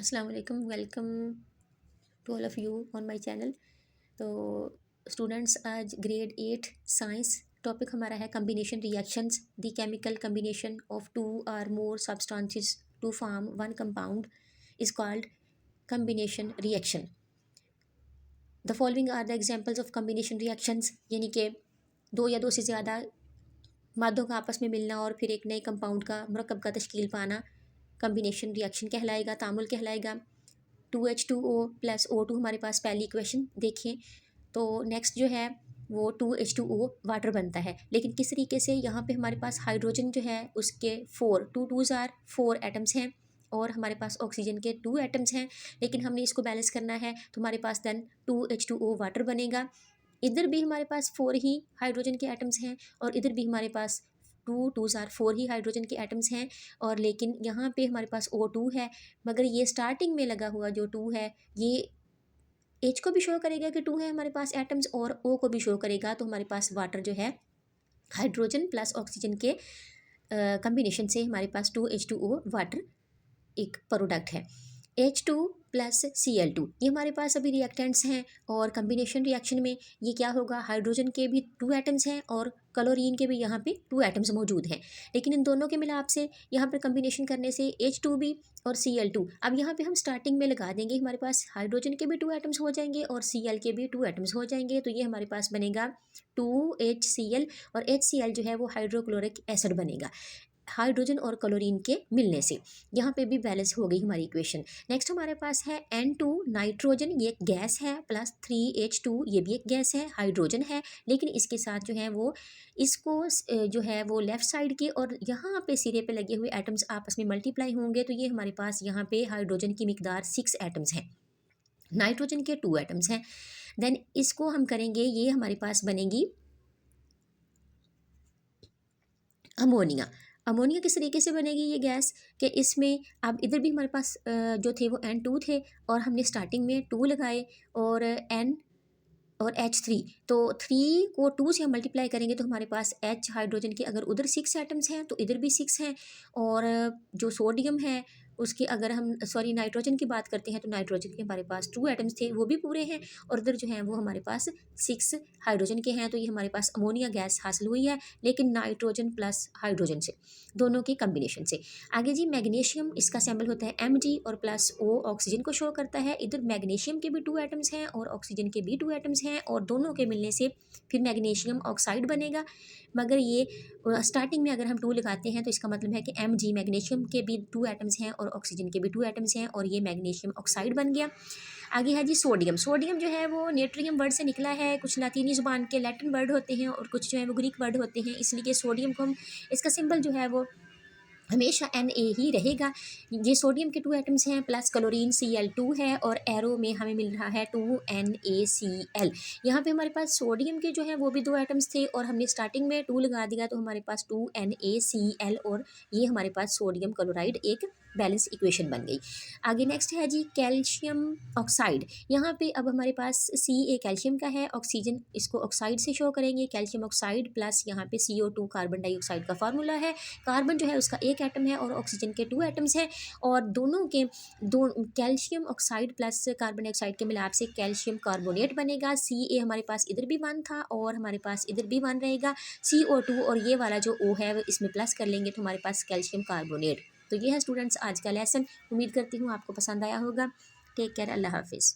अस्सलाम वालेकुम, welcome to all of you on my channel. तो स्टूडेंट्स, आज ग्रेड 8 साइंस टॉपिक हमारा है combination reactions. The chemical combination of two or more substances to form one compound is called combination reaction. The following are the examples of combination reactions, यानी कि दो या दो से ज़्यादा मादों का आपस में मिलना और फिर एक नए कंपाउंड का मरकब का तश्कील पाना कम्बिनेशन रिएक्शन कहलाएगा, तामुल कहलाएगा। 2H2O प्लस O2 हमारे पास पहली इक्वेशन देखें तो नेक्स्ट जो है वो 2H2O वाटर बनता है। लेकिन किस तरीके से, यहाँ पे हमारे पास हाइड्रोजन जो है उसके 4 एटम्स हैं और हमारे पास ऑक्सीजन के 2 एटम्स हैं, लेकिन हमने इसको बैलेंस करना है तो हमारे पास देन 2H2O वाटर बनेगा। इधर भी हमारे पास 4 ही हाइड्रोजन के एटम्स हैं और इधर भी हमारे पास 4 ही हाइड्रोजन के एटम्स हैं, और लेकिन यहाँ पे हमारे पास O2 है, मगर ये स्टार्टिंग में लगा हुआ जो 2 है ये H को भी शो करेगा कि 2 है हमारे पास एटम्स और O को भी शो करेगा। तो हमारे पास वाटर जो है हाइड्रोजन प्लस ऑक्सीजन के कम्बिनेशन से हमारे पास 2H2O वाटर एक प्रोडक्ट है। H2 प्लस Cl2 ये हमारे पास अभी रिएक्टेंट्स हैं, और कम्बिनेशन रिएक्शन में ये क्या होगा, हाइड्रोजन के भी 2 एटम्स हैं और क्लोरीन के भी यहाँ पे 2 एटम्स मौजूद हैं, लेकिन इन दोनों के मिलाप से यहाँ पर कम्बिनेशन करने से H2 भी और Cl2, अब यहाँ पे हम स्टार्टिंग में लगा देंगे, हमारे पास हाइड्रोजन के भी 2 एटम्स हो जाएंगे और Cl के भी 2 एटम्स हो जाएंगे। तो ये हमारे पास बनेगा 2HCl, और HCl जो है वो हाइड्रोक्लोरिक एसिड बनेगा हाइड्रोजन और क्लोरीन के मिलने से। यहाँ पे भी बैलेंस हो गई हमारी इक्वेशन। नेक्स्ट हमारे पास है N2 नाइट्रोजन, ये एक गैस है, प्लस 3H2 ये भी एक गैस है, हाइड्रोजन है, लेकिन इसके साथ जो है वो इसको जो है वो लेफ़्ट साइड के और यहाँ पे सिरे पे लगे हुए एटम्स आपस में मल्टीप्लाई होंगे, तो ये हमारे पास यहाँ पे हाइड्रोजन की मिकदार 6 एटम्स हैं, नाइट्रोजन के 2 एटम्स हैं। देन इसको हम करेंगे, ये हमारे पास बनेगी अमोनिया। अमोनिया किस तरीके से बनेगी ये गैस, कि इसमें अब इधर भी हमारे पास जो थे वो N2 थे और हमने स्टार्टिंग में 2 लगाए और N और H3, तो 3 को 2 से हम मल्टीप्लाई करेंगे तो हमारे पास H हाइड्रोजन के अगर उधर 6 एटम्स हैं तो इधर भी 6 हैं, और जो सोडियम है उसके अगर हम नाइट्रोजन की बात करते हैं तो नाइट्रोजन के हमारे पास 2 एटम्स थे, वो भी पूरे हैं, और इधर जो हैं वो हमारे पास 6 हाइड्रोजन के हैं। तो ये हमारे पास अमोनिया गैस हासिल हुई है, लेकिन नाइट्रोजन प्लस हाइड्रोजन से, दोनों के कम्बिनेशन से। आगे जी मैग्नीशियम, इसका सिंबल होता है Mg और प्लस O ऑक्सीजन को शो करता है। इधर मैग्नीशियम के भी 2 एटम्स हैं और ऑक्सीजन के भी 2 एटम्स हैं, और दोनों के मिलने से फिर मैग्नीशियम ऑक्साइड बनेगा। मगर ये स्टार्टिंग में अगर हम 2 लगाते हैं तो इसका मतलब है कि Mg मैग्नीशियम के भी 2 एटम्स हैं और ऑक्सीजन के भी 2 एटम्स हैं, और ये मैग्नीशियम ऑक्साइड बन गया। आगे है जी सोडियम। सोडियम जो है वो नेट्रियम वर्ड से निकला है, कुछ लातीनी ज़ुबान के लैटिन वर्ड होते हैं और कुछ जो है वो ग्रीक वर्ड होते हैं, इसलिए सोडियम को हम, इसका सिंबल जो है वो हमेशा Na ही रहेगा। ये सोडियम के 2 एटम्स हैं, प्लस क्लोरीन Cl2 है, और एरो में हमें मिल रहा है 2NaCl। यहाँ पे हमारे पास सोडियम के जो है वो भी 2 एटम्स थे और हमने स्टार्टिंग में 2 लगा दिया तो हमारे पास 2NaCl, और ये हमारे पास सोडियम क्लोराइड एक बैलेंस इक्वेशन बन गई। आगे नेक्स्ट है जी कैल्शियम ऑक्साइड। यहाँ पे अब हमारे पास Ca कैल्शियम का है, ऑक्सीजन इसको ऑक्साइड से शो करेंगे, कैल्शियम ऑक्साइड प्लस यहाँ पे CO2 कार्बन डाइऑक्साइड का फार्मूला है। कार्बन जो है उसका 1 एटम है और ऑक्सीजन के 2 एटम्स हैं, और दोनों के calcium oxide plus carbon dioxide के मिलाप से कैल्शियम कार्बोनेट बनेगा। Ca हमारे पास इधर भी 1 था और हमारे पास इधर भी 1 रहेगा, CO2 और ये वाला जो O है वो इसमें प्लस कर लेंगे तो हमारे पास कैल्शियम कार्बोनेट। तो ये है स्टूडेंट्स आज का लेसन, उम्मीद करती हूँ आपको पसंद आया होगा। टेक केयर, अल्लाह हाफिज़।